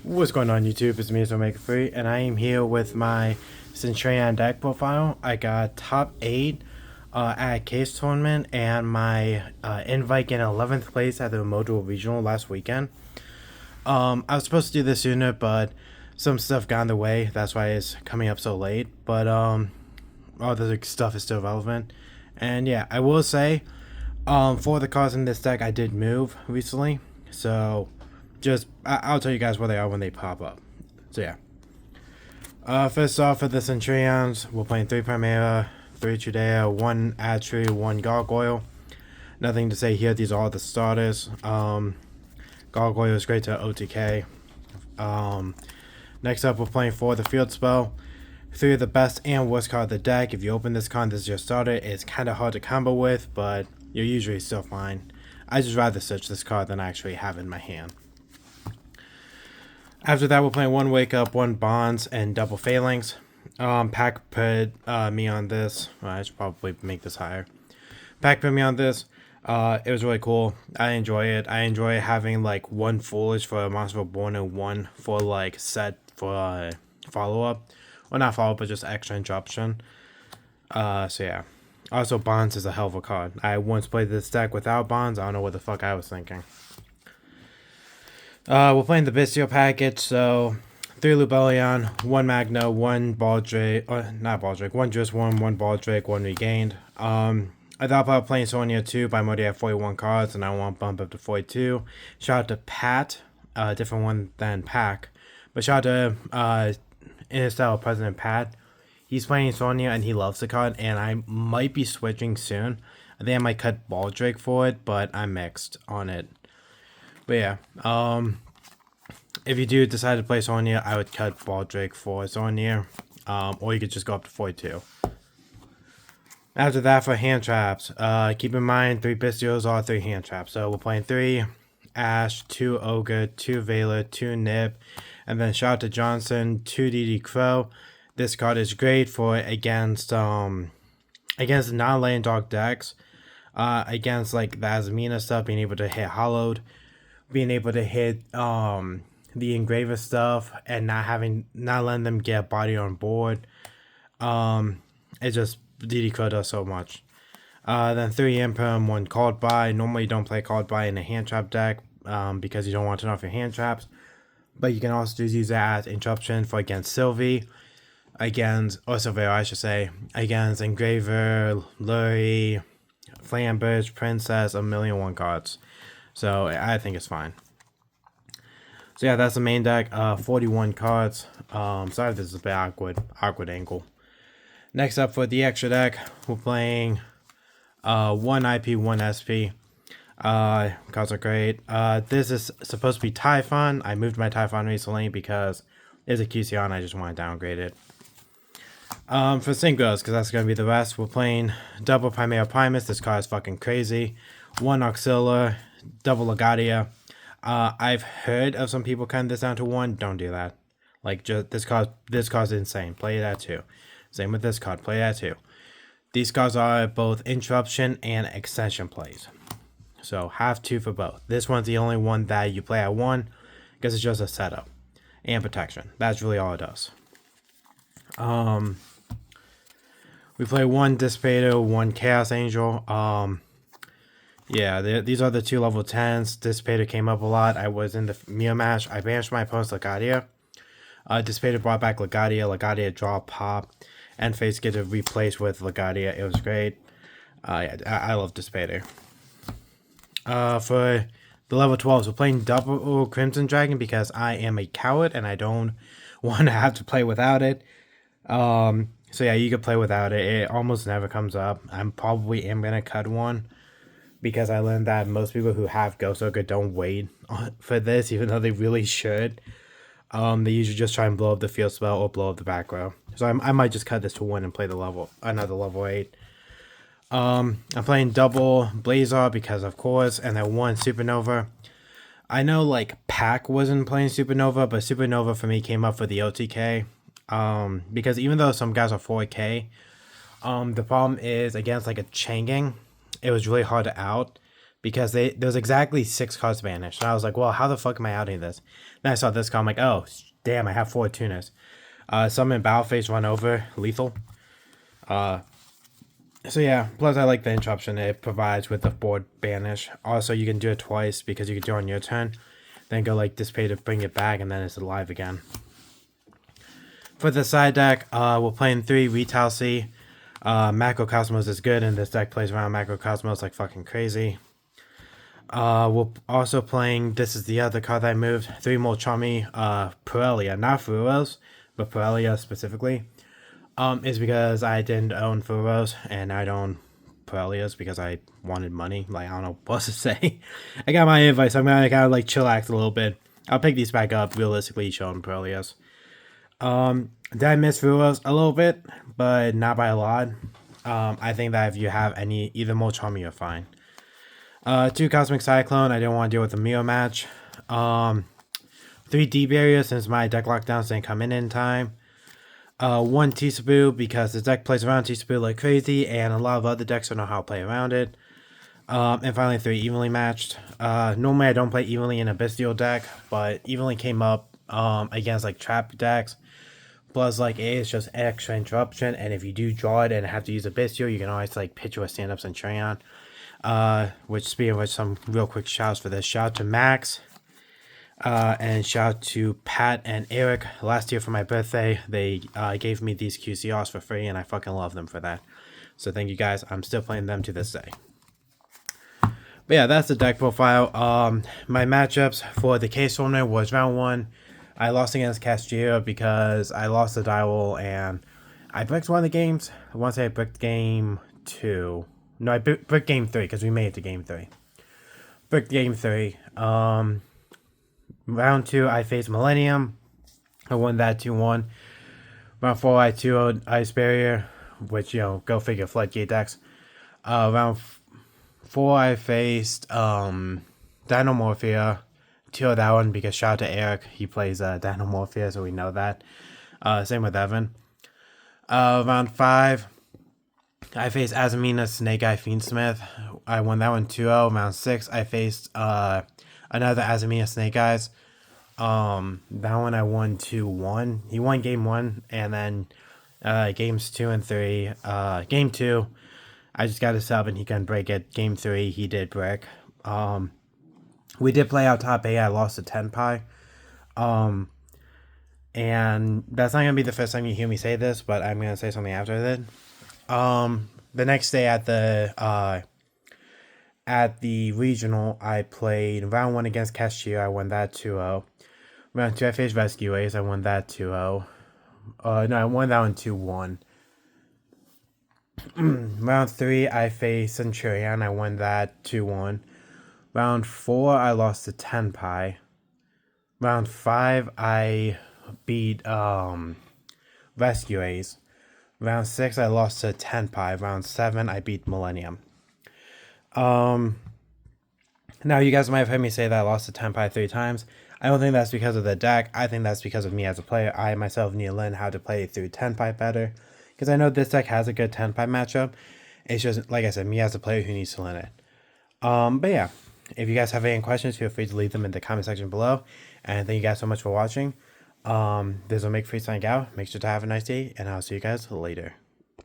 What's going on YouTube? It's me, Maker3, and I am here with my Centur-ion Deck profile. I got top 8 at Case Tournament, and my invite in 11th place at the Mojo Regional last weekend. I was supposed to do this sooner, but some stuff got in the way. That's why it's coming up so late. But all the stuff is still relevant. And yeah, I will say, for the cards in this deck, I did move recently. So I'll tell you guys where they are when they pop up. So yeah. First off, for the Centurions, we're playing 3 Primera, 3 Trudea, 1 Atri, 1 Gargoyle. Nothing to say here, these are all the starters. Gargoyle is great to OTK. Next up, we're playing 4 the Field Spell. 3 of the best and worst card of the deck. If you open this card, this is your starter. It's kind of hard to combo with, but you're usually still fine. I just rather search this card than actually have it in my hand. After that, we're playing 1 Wake Up, 1 Bonds, and double Failings. Pack put me on this. Well, I should probably make this higher. Pack put me on this. It was really cool. I enjoy it. I enjoy having like 1 Foolish for a Monster Born and 1 for like set for follow-up. Well, not follow-up, but just extra interruption. So yeah. Also, Bonds is a hell of a card. I once played this deck without Bonds. I don't know what the fuck I was thinking. We're playing the Bistio package, so 3 Lubellion, 1 Magno, 1 Baldrake, not Baldrake, 1 Driss Worm, 1 Baldrake, 1 Regained. I thought about playing Sonia 2, but I'm already at 41 cards, and I want to bump up to 42. Shout out to Pat, different one than Pack, but shout out to Interstellar President Pat. He's playing Sonia, and he loves the card, and I might be switching soon. I think I might cut Baldrake for it, but I'm mixed on it. But yeah, if you do decide to play Sonia, I would cut Baldrake for Sonia, or you could just go up to 42. After that, for hand traps, keep in mind 3 Bistios are 3 hand traps. So we're playing 3 Ash, 2 Ogre, 2 Veiler, 2 Nib, and then shout out to Johnson, 2 DD Crow. This card is great for against non-land dog decks, against like the Azamina stuff, being able to hit Hollowed, being able to hit the Engraver stuff, and not letting them get body on board. It just DD Crow does so much. Then 3 Imperm, 1 Called By. Normally you don't play Called By in a hand trap deck because you don't want to turn off your hand traps. But you can also just use that as interruption for against Sylvie, Silvera I should say, against Engraver, Lurie, Flamberge, Princess, 1,000,001 cards. So I think it's fine. So yeah, that's the main deck. 41 cards. Sorry if this is a bit awkward angle. Next up for the extra deck, we're playing 1 IP, 1 SP. Cards are great. This is supposed to be Typhon. I moved my Typhon recently because there's a QC on. I just want to downgrade it. For Synchros, because that's going to be the rest, we're playing double Primera Primus. This card is fucking crazy. 1 Auxilia, double Legadia. I've heard of some people cutting this down to 1. Don't do that. Like, just this card's insane. Play that too. Same with this card. Play that too. These cards are both interruption and extension plays. So have 2 for both. This one's the only one that you play at 1 because it's just a setup and protection. That's really all it does. We play 1 Dissipator, 1 Chaos Angel. Yeah, these are the 2 level 10s. Dissipator came up a lot. I was in the Mew match. I banished my opponent's Legadia. Dissipator brought back Legadia. Legadia draw pop. And face get to replace with Legadia. It was great. Yeah, I love Dissipator. For the level 12s, we're playing double Crimson Dragon because I am a coward and I don't want to have to play without it. So yeah, you can play without it. It almost never comes up. I'm probably am gonna cut 1. Because I learned that most people who have Ghost Ogre don't wait for this, even though they really should. They usually just try and blow up the field spell or blow up the back row. So I might just cut this to 1 and play another level 8. I'm playing double Blazar because of course, and then 1 Supernova. I know like Pack wasn't playing Supernova, but Supernova for me came up for the OTK. Because even though some guys are 4K, the problem is against like a Changing, it was really hard to out. because there was exactly 6 cards banished. And I was like, well, how the fuck am I outing this? Then I saw this card. I'm like, oh, damn, I have 4 tuners. Summon battle phase, run over, lethal. So yeah, plus I like the interruption it provides with the board banish. Also, you can do it twice because you can do it on your turn. Then go like display to bring it back, and then it's alive again. For the side deck, we're playing 3 Retail C. Macrocosmos is good, and this deck plays around Macrocosmos like fucking crazy. We're also playing, this is the other card that I moved, 3 Molchami, Purelia, not Furos, but Purelia specifically. Is because I didn't own Furos, and I don't own Purelias because I wanted money. Like, I don't know what to say. I got my advice. I'm gonna kind of like chillax a little bit. I'll pick these back up realistically showing Purelias. Did I miss Furos a little bit, but not by a lot. I think that if you have either Molchami, you're fine. 2 Cosmic Cyclone. I didn't want to deal with the Mio match. 3 Deep Barrier since my deck lockdowns didn't come in time. 1 Teasaboo because the deck plays around Teasaboo like crazy, and a lot of other decks don't know how to play around it. And finally 3 Evenly Matched. Normally I don't play Evenly in a Bestial deck, but Evenly came up against like trap decks. Plus, like, A is just extra interruption, and if you do draw it and have to use a Bestial, you can always like pitch or stand up Centur-ion. Which, speaking of which, some real quick shouts for this. Shout out to Max. And shout out to Pat and Eric. Last year for my birthday, they gave me these QCRs for free, and I fucking love them for that. So thank you guys. I'm still playing them to this day. But yeah, that's the deck profile. My matchups for the case opener was round 1. I lost against Castillo because I lost the die roll, and I bricked one of the games. I want to say I bricked game 2. No, I bricked game 3 because we made it to game 3. Bricked game 3. Round 2, I faced Millennium. I won that 2-1. Round 4, I 2-0'd Ice Barrier, which, you know, go figure, Floodgate decks. Round 4, I faced Dinomorphia. 2-0'd that one because shout out to Eric. He plays Dinomorphia, so we know that. Same with Evan. Round 5, I faced Azamina, Snake Eye, Fiendsmith. I won that one 2-0. Round 6, I faced another Azamina Snake Eyes. That one I won 2-1. He won game 1, and then games 2 and 3. Game 2, I just got a sub and he couldn't break it. Game 3, he did break. We did play out top 8. I lost to 10 pi. And that's not gonna be the first time you hear me say this, but I'm gonna say something after that. The next day at the regional, I played round 1 against Castillo. I won that 2-0. Round 2, I faced Rescue Ace. I won that 2-0. No, I won that one 2-1. Round 3, I faced Centur-ion. I won that 2-1. Round 4, I lost to 10 pi. Round 5, I beat Rescue Ace. Round 6, I lost to 10 pi. Round 7, I beat Millennium. Now you guys might have heard me say that I lost to 10 pi 3 times. I don't think that's because of the deck. I think that's because of me as a player. I myself need to learn how to play through 10 pi better, because I know this deck has a good 10 pi matchup. It's just, like I said, me as a player who needs to learn it. But yeah, if you guys have any questions, feel free to leave them in the comment section below. And thank you guys so much for watching. This will make free signing out. Make sure to have a nice day, and I'll see you guys later.